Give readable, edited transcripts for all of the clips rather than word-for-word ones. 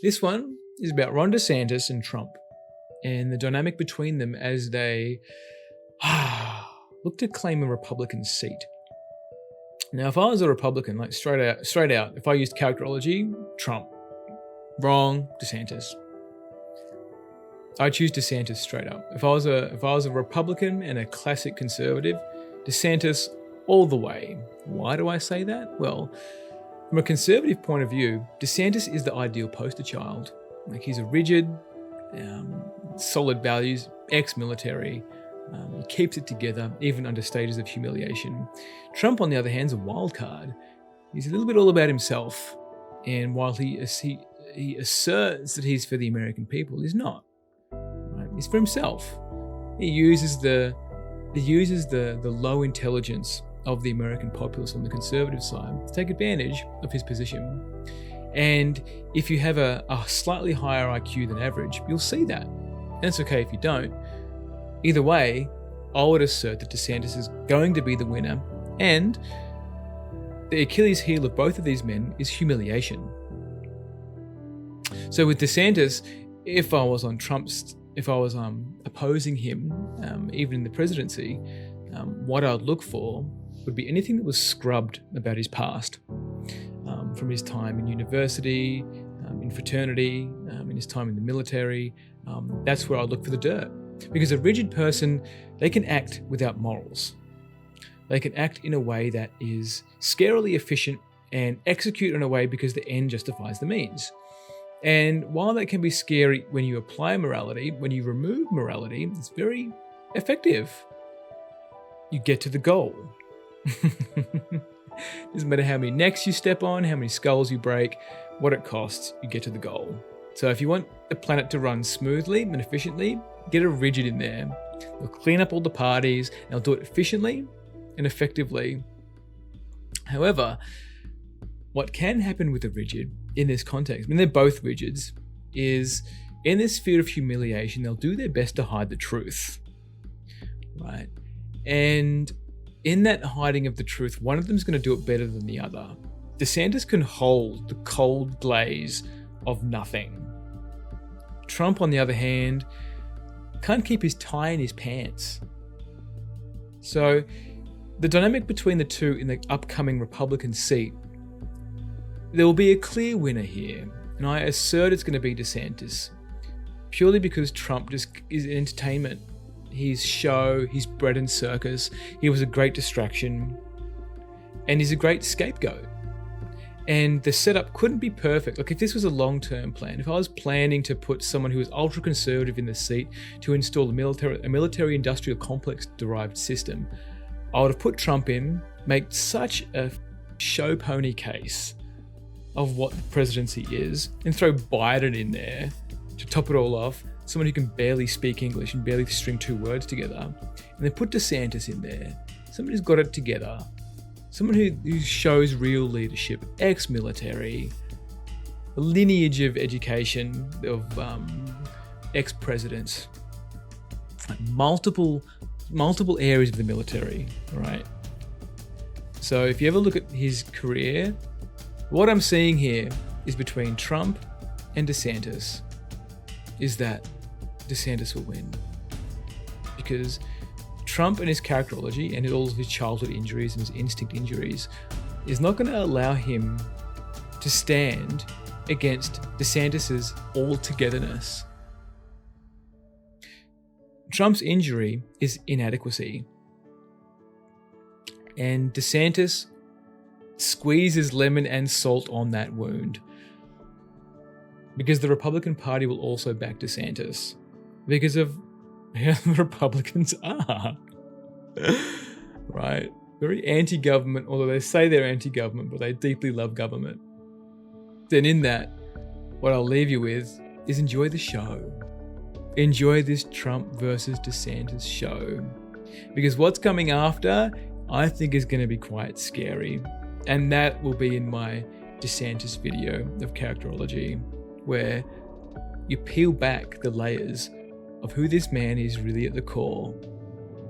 This one is about Ron DeSantis and Trump and the dynamic between them as they look to claim a Republican seat. Now, if I was a Republican, like straight out, if I used characterology, Trump. Wrong, DeSantis. I'd choose DeSantis straight up. If I was a Republican and a classic conservative, DeSantis all the way. Why do I say that? Well, from a conservative point of view, DeSantis is the ideal poster child. Like, he's a rigid, solid values, ex-military. He keeps it together, even under stages of humiliation. Trump, on the other hand, is a wild card. He's a little bit all about himself. And while he asserts that he's for the American people, he's not. Right? He's for himself. He uses the low intelligence of the American populace on the conservative side to take advantage of his position. And if you have a slightly higher IQ than average, you'll see that. And it's okay if you don't. Either way, I would assert that DeSantis is going to be the winner, and the Achilles heel of both of these men is humiliation. So with DeSantis, if I was opposing him, even in the presidency, what I'd look for would be anything that was scrubbed about his past, from his time in university, in fraternity, in his time in the military. That's where I'd look for the dirt. Because a rigid person, they can act without morals. They can act in a way that is scarily efficient and execute in a way because the end justifies the means. And while that can be scary when you apply morality, when you remove morality, it's very effective. You get to the goal. Doesn't matter how many necks you step on, how many skulls you break, what it costs, you get to the goal. So if you want the planet to run smoothly and efficiently, get a rigid in there. They'll clean up all the parties, and they'll do it efficiently and effectively. However, what can happen with a rigid in this context, I mean, they're both rigids, is in this sphere of humiliation, they'll do their best to hide the truth, right? And in that hiding of the truth, one of them is going to do it better than the other. DeSantis can hold the cold glaze of nothing. Trump, on the other hand, can't keep his tie in his pants. So the dynamic between the two in the upcoming Republican seat, there will be a clear winner here, and I assert it's going to be DeSantis, purely because Trump just is entertainment. He's show, he's bread and circus, he was a great distraction, and he's a great scapegoat. And the setup couldn't be perfect. Like, if this was a long-term plan, if I was planning to put someone who was ultra-conservative in the seat to install a military-industrial complex-derived system, I would have put Trump in, make such a show pony case of what the presidency is, and throw Biden in there to top it all off, someone who can barely speak English and barely string two words together, and then put DeSantis in there, someone who's got it together, someone who shows real leadership, ex-military, a lineage of education of ex-presidents, like multiple areas of the military, right? So if you ever look at his career, what I'm seeing here is between Trump and DeSantis is that DeSantis will win. Because Trump and his characterology and all of his childhood injuries and his instinct injuries is not going to allow him to stand against DeSantis's all-togetherness. Trump's injury is inadequacy. And DeSantis squeezes lemon and salt on that wound. Because the Republican Party will also back DeSantis. Because of how the Republicans are. Right? Very anti-government, although they say they're anti-government, but they deeply love government. Then in that, what I'll leave you with is enjoy the show. Enjoy this Trump versus DeSantis show. Because what's coming after, I think, is going to be quite scary. And that will be in my DeSantis video of characterology, where you peel back the layers of who this man is really at the core.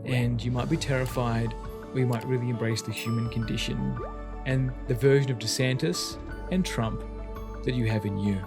And you might be terrified, or you might really embrace the human condition and the version of DeSantis and Trump that you have in you.